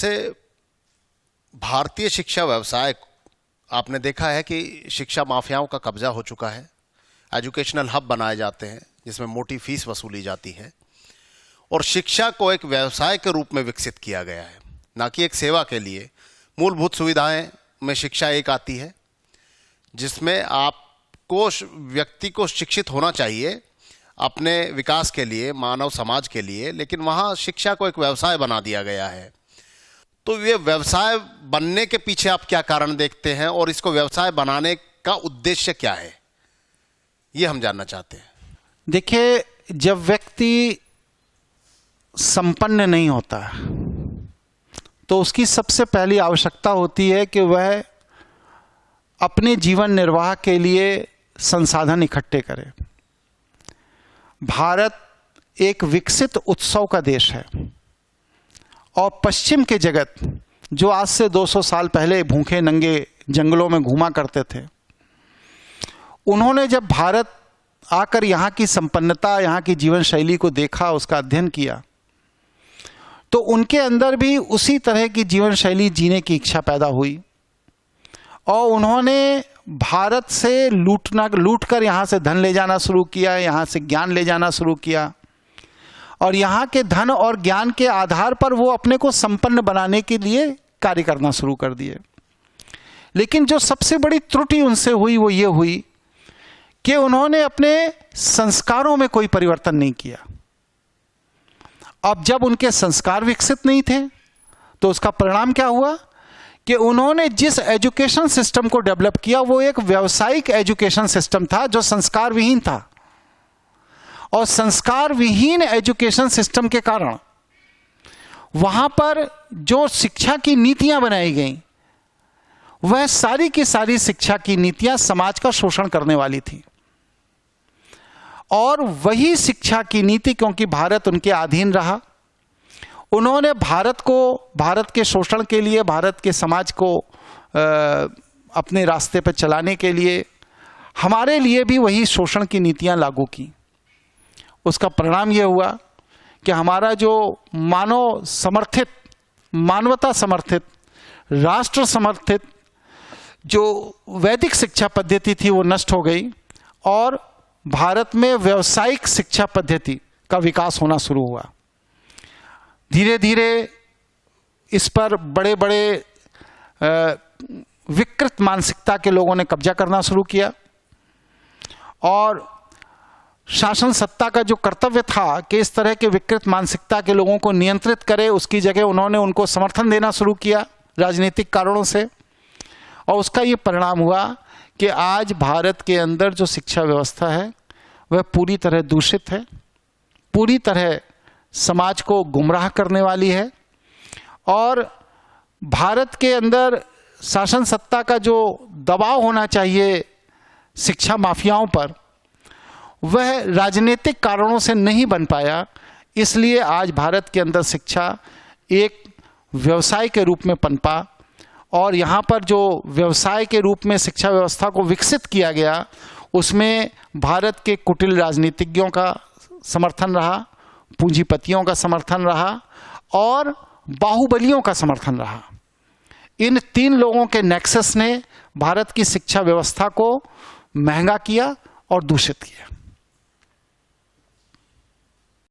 से भारतीय शिक्षा व्यवसाय आपने देखा है कि शिक्षा माफियाओं का कब्जा हो चुका है। एजुकेशनल हब बनाए जाते हैं जिसमें मोटी फीस वसूली जाती है और शिक्षा को एक व्यवसाय के रूप में विकसित किया गया है, ना कि एक सेवा के लिए। मूलभूत सुविधाएं में शिक्षा एक आती है जिसमें आपको व्यक्ति को शिक्षित होना चाहिए अपने विकास के लिए, मानव समाज के लिए, लेकिन वहाँ शिक्षा को एक व्यवसाय बना दिया गया है। तो ये व्यवसाय बनने के पीछे आप क्या कारण देखते हैं और इसको व्यवसाय बनाने का उद्देश्य क्या है, ये हम जानना चाहते हैं। देखिए, जब व्यक्ति संपन्न नहीं होता तो उसकी सबसे पहली आवश्यकता होती है कि वह अपने जीवन निर्वाह के लिए संसाधन इकट्ठे करे। भारत एक विकसित उत्सव का देश है और पश्चिम के जगत जो आज से 200 साल पहले भूखे नंगे जंगलों में घूमा करते थे, उन्होंने जब भारत आकर यहाँ की संपन्नता, यहाँ की जीवन शैली को देखा, उसका अध्ययन किया, तो उनके अंदर भी उसी तरह की जीवन शैली जीने की इच्छा पैदा हुई और उन्होंने भारत से लूट कर यहाँ से धन ले जाना शुरू किया, यहाँ से ज्ञान ले जाना शुरू किया और यहाँ के धन और ज्ञान के आधार पर वो अपने को संपन्न बनाने के लिए कार्य करना शुरू कर दिए। लेकिन जो सबसे बड़ी त्रुटि उनसे हुई वो ये हुई कि उन्होंने अपने संस्कारों में कोई परिवर्तन नहीं किया। अब जब उनके संस्कार विकसित नहीं थे तो उसका परिणाम क्या हुआ कि उन्होंने जिस एजुकेशन सिस्टम को डेवलप किया वो एक व्यावसायिक एजुकेशन सिस्टम था जो संस्कार विहीन था। और संस्कार विहीन एजुकेशन सिस्टम के कारण वहां पर जो शिक्षा की नीतियां बनाई गई वह सारी की सारी शिक्षा की नीतियां समाज का शोषण करने वाली थी। और वही शिक्षा की नीति, क्योंकि भारत उनके अधीन रहा, उन्होंने भारत को, भारत के शोषण के लिए, भारत के समाज को अपने रास्ते पर चलाने के लिए हमारे लिए भी वही शोषण की नीतियां लागू की। उसका परिणाम यह हुआ कि हमारा जो मानव समर्थित, मानवता समर्थित, राष्ट्र समर्थित जो वैदिक शिक्षा पद्धति थी वो नष्ट हो गई और भारत में व्यावसायिक शिक्षा पद्धति का विकास होना शुरू हुआ। धीरे धीरे इस पर बड़े बड़े विकृत मानसिकता के लोगों ने कब्जा करना शुरू किया और शासन सत्ता का जो कर्तव्य था कि इस तरह के विकृत मानसिकता के लोगों को नियंत्रित करे, उसकी जगह उन्होंने उनको समर्थन देना शुरू किया राजनीतिक कारणों से। और उसका ये परिणाम हुआ कि आज भारत के अंदर जो शिक्षा व्यवस्था है वह पूरी तरह दूषित है, पूरी तरह समाज को गुमराह करने वाली है और भारत के अंदर शासन सत्ता का जो दबाव होना चाहिए शिक्षा माफियाओं पर वह राजनीतिक कारणों से नहीं बन पाया। इसलिए आज भारत के अंदर शिक्षा एक व्यवसाय के रूप में पनपा और यहाँ पर जो व्यवसाय के रूप में शिक्षा व्यवस्था को विकसित किया गया उसमें भारत के कुटिल राजनीतिज्ञों का समर्थन रहा, पूंजीपतियों का समर्थन रहा और बाहुबलियों का समर्थन रहा। इन तीन लोगों के नेक्सस ने भारत की शिक्षा व्यवस्था को महंगा किया और दूषित किया।